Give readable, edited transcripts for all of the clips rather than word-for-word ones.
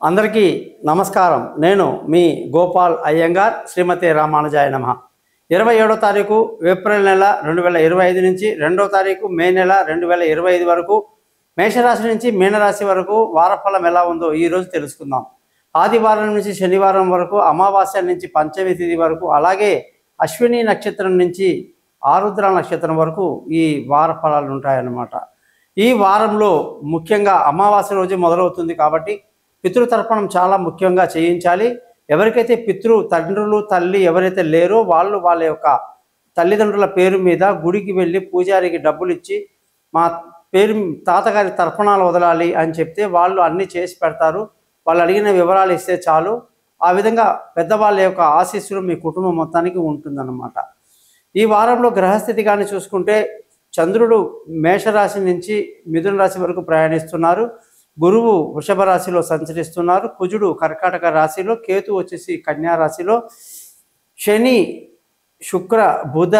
అందరికీ నమస్కారం. నేను మీ గోపాల్ అయ్యంగార్. శ్రీమతి రామానుజాయ నమః. 27వ తారీఖు ఏప్రిల్ నెల 2025 నుంచి 2వ తారీఖు మే నెల 2025 వరకు మేషరాశి నుంచి మీనరాశి వరకు వారఫలం ఎలా ఉందో ఈరోజు తెలుసుకుందాం. ఆదివారం నుంచి శనివారం వరకు, అమావాస్య నుంచి పంచమి తిథి వరకు, అలాగే అశ్విని నక్షత్రం నుంచి ఆరుద్ర నక్షత్రం వరకు ఈ వార ఫలాలు ఉంటాయన్నమాట. ఈ వారంలో ముఖ్యంగా అమావాస్య రోజు మొదలవుతుంది కాబట్టి పితృతర్పణం చాలా ముఖ్యంగా చేయించాలి. ఎవరికైతే తండ్రులు తల్లి ఎవరైతే లేరో వాళ్ళు వాళ్ళ యొక్క తల్లిదండ్రుల పేరు మీద గుడికి వెళ్ళి పూజారికి డబ్బులు ఇచ్చి మా పేరు తాతగారి తర్పణాలు వదలాలి అని చెప్తే వాళ్ళు అన్నీ చేసి పెడతారు. వాళ్ళు అడిగిన వివరాలు ఇస్తే చాలు. ఆ విధంగా పెద్దవాళ్ళ యొక్క ఆశీస్సులు మీ కుటుంబం మొత్తానికి ఉంటుందన్నమాట. ఈ వారంలో గ్రహస్థితి కానీ చూసుకుంటే చంద్రుడు మేషరాశి నుంచి మిథున రాశి వరకు ప్రయాణిస్తున్నారు. గురువు వృషభ రాశిలో సంచరిస్తున్నారు. కుజుడు కర్కాటక రాశిలో, కేతు వచ్చేసి కన్యా రాశిలో, శని శుక్ర బుధ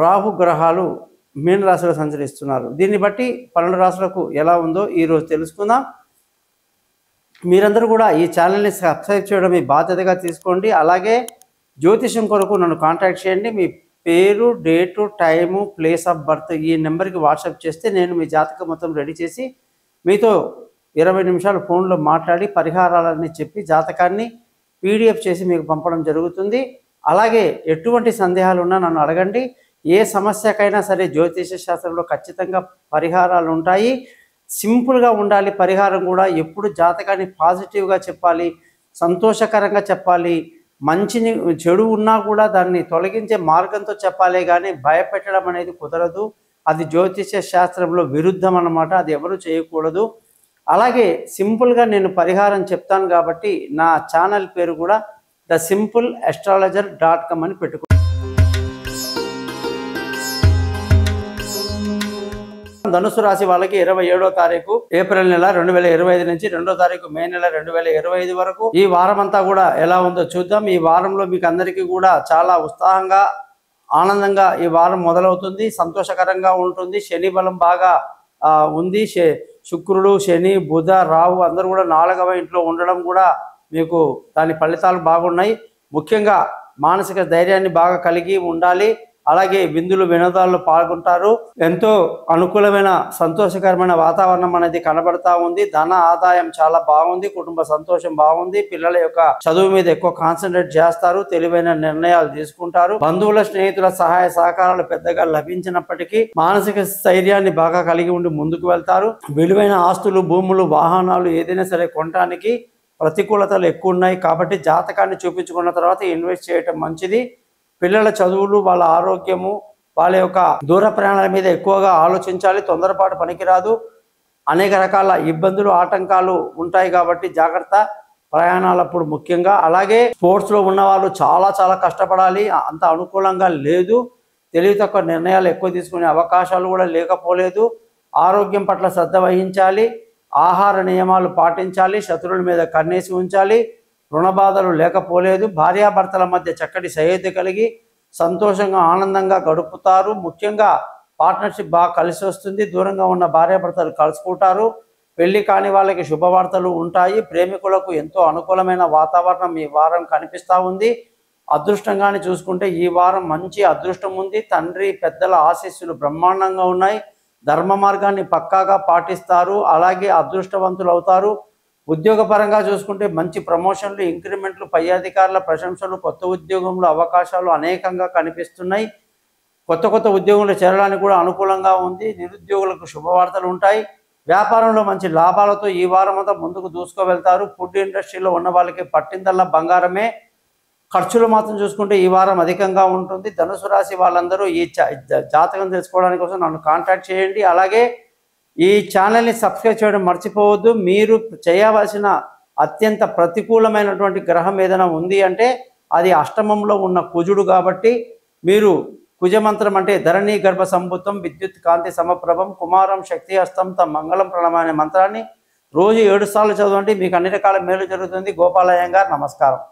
రాహు గ్రహాలు మీన రాశిలో సంచరిస్తున్నారు. దీన్ని బట్టి 12 రాశులకు ఎలా ఉందో ఈరోజు తెలుసుకుందాం. మీరందరూ కూడా ఈ ఛానల్ని సబ్స్క్రైబ్ చేయడం మీ బాధ్యతగా తీసుకోండి. అలాగే జ్యోతిషం కొరకు నన్ను కాంటాక్ట్ చేయండి. మీ పేరు, date, time, place of birth ఈ నెంబర్కి వాట్సాప్ చేస్తే నేను మీ జాతకం మొత్తం రెడీ చేసి మీతో 20 నిమిషాలు ఫోన్లో మాట్లాడి పరిహారాలన్నీ చెప్పి జాతకాన్ని పీడిఎఫ్ చేసి మీకు పంపడం జరుగుతుంది. అలాగే ఎటువంటి సందేహాలు ఉన్నా నన్ను అడగండి. ఏ సమస్యకైనా సరే జ్యోతిష శాస్త్రంలో ఖచ్చితంగా పరిహారాలు ఉంటాయి. సింపుల్గా ఉండాలి. పరిహారం కూడా ఎప్పుడు జాతకాన్ని పాజిటివ్గా చెప్పాలి, సంతోషకరంగా చెప్పాలి. మంచిని చెడు ఉన్నా కూడా దాన్ని తొలగించే మార్గంతో చెప్పాలి, కానీ భయపెట్టడం అనేది కుదరదు. అది జ్యోతిష శాస్త్రంలో విరుద్ధం అన్నమాట. అది ఎవరు చేయకూడదు. అలాగే సింపుల్గా నేను పరిహారం చెప్తాను కాబట్టి నా ఛానల్ పేరు కూడా thesimple.astrologer.com అని పెట్టుకో. ధనుసు రాశి వాళ్ళకి 27వ తారీఖు ఏప్రిల్ నెల 2025 నుంచి 2వ తారీఖు మే నెల 2025 వరకు ఈ వారం అంతా కూడా ఎలా ఉందో చూద్దాం. ఈ వారంలో మీకు అందరికీ కూడా చాలా ఉత్సాహంగా ఆనందంగా ఈ వారం మొదలవుతుంది. సంతోషకరంగా ఉంటుంది. శని బలం బాగా ఉంది. శుక్రుడు, శని, బుధ, రాహు అందరూ కూడా 4వ ఇంట్లో ఉండడం కూడా మీకు దాని ఫలితాలు బాగున్నాయి. ముఖ్యంగా మానసిక ధైర్యాన్ని బాగా కలిగి ఉండాలి. అలాగే విందులు వినోదాల్లో పాల్గొంటారు. ఎంతో అనుకూలమైన సంతోషకరమైన వాతావరణం అనేది కనబడతా ఉంది. ధన ఆదాయం చాలా బాగుంది. కుటుంబ సంతోషం బాగుంది. పిల్లల యొక్క చదువు మీద ఎక్కువ కాన్సన్ట్రేట్ చేస్తారు. తెలివైన నిర్ణయాలు తీసుకుంటారు. బంధువుల స్నేహితుల సహాయ సహకారాలు పెద్దగా లభించినప్పటికీ మానసిక స్థైర్యాన్ని బాగా కలిగి ఉండి ముందుకు వెళ్తారు. విలువైన ఆస్తులు, భూములు, వాహనాలు ఏదైనా సరే కొనడానికి ప్రతికూలతలు ఎక్కువ ఉన్నాయి కాబట్టి జాతకాన్ని చూపించుకున్న తర్వాత ఇన్వెస్ట్ చేయటం మంచిది. పిల్లల చదువులు, వాళ్ళ ఆరోగ్యము, వాళ్ళ యొక్క దూర ప్రయాణాల మీద ఎక్కువగా ఆలోచించాలి. తొందరపాటు పనికిరాదు. అనేక రకాల ఇబ్బందులు, ఆటంకాలు ఉంటాయి కాబట్టి జాగ్రత్త ప్రయాణాలప్పుడు ముఖ్యంగా. అలాగే స్పోర్ట్స్లో ఉన్న వాళ్ళు చాలా కష్టపడాలి. అంత అనుకూలంగా లేదు. తెలివి తక్కువ నిర్ణయాలు ఎక్కువ తీసుకునే అవకాశాలు కూడా లేకపోలేదు. ఆరోగ్యం పట్ల శ్రద్ధ వహించాలి. ఆహార నియమాలు పాటించాలి. శత్రువుల మీద కన్నేసి ఉంచాలి. రుణబాధలు లేకపోలేదు. భార్యాభర్తల మధ్య చక్కటి సయోధ్య కలిగి సంతోషంగా ఆనందంగా గడుపుతారు. ముఖ్యంగా పార్ట్నర్షిప్ బాగా కలిసి వస్తుంది. దూరంగా ఉన్న భార్యాభర్తలు కలుసుకుంటారు. పెళ్లి కాని వాళ్ళకి శుభవార్తలు ఉంటాయి. ప్రేమికులకు ఎంతో అనుకూలమైన వాతావరణం ఈ వారం కనిపిస్తూ ఉంది. అదృష్టంగానే చూసుకుంటే ఈ వారం మంచి అదృష్టం ఉంది. తండ్రి పెద్దల ఆశీస్సులు బ్రహ్మాండంగా ఉన్నాయి. ధర్మ మార్గాన్ని పక్కాగా పాటిస్తారు. అలాగే అదృష్టవంతులు అవుతారు. ఉద్యోగపరంగా చూసుకుంటే మంచి ప్రమోషన్లు, ఇంక్రిమెంట్లు, పై అధికారుల ప్రశంసలు, కొత్త ఉద్యోగంలో అవకాశాలు అనేకంగా కనిపిస్తున్నాయి. కొత్త ఉద్యోగంలో చేరడానికి కూడా అనుకూలంగా ఉంది. నిరుద్యోగులకు శుభవార్తలు ఉంటాయి. వ్యాపారంలో మంచి లాభాలతో ఈ వారం అంతా ముందుకు దూసుకు వెళ్తారు. ఫుడ్ ఇండస్ట్రీలో ఉన్న వాళ్ళకి పట్టిందల్లా బంగారమే. ఖర్చులు మాత్రం చూసుకుంటే ఈ వారం అధికంగా ఉంటుంది. ధనుసు రాశి వాళ్ళందరూ ఈ జాతకం తెలుసుకోవడానికి కోసం నన్ను కాంటాక్ట్ చేయండి. అలాగే ఈ ఛానల్ని సబ్స్క్రైబ్ చేయడం మర్చిపోవద్దు. మీరు చేయవలసిన అత్యంత ప్రతికూలమైనటువంటి గ్రహం ఏదైనా ఉంది అంటే అది అష్టమంలో ఉన్న కుజుడు కాబట్టి మీరు కుజమంత్రం అంటే ధరణి గర్భ సంభూతం విద్యుత్ కాంతి సమప్రభం కుమారం శక్తి హస్తం తం మంగళం ప్రణామం అనే మంత్రాన్ని రోజు 7 సార్లు చదవండి. మీకు అన్ని రకాల మేలు జరుగుతుంది. గోపాలయ్య గారు, నమస్కారం.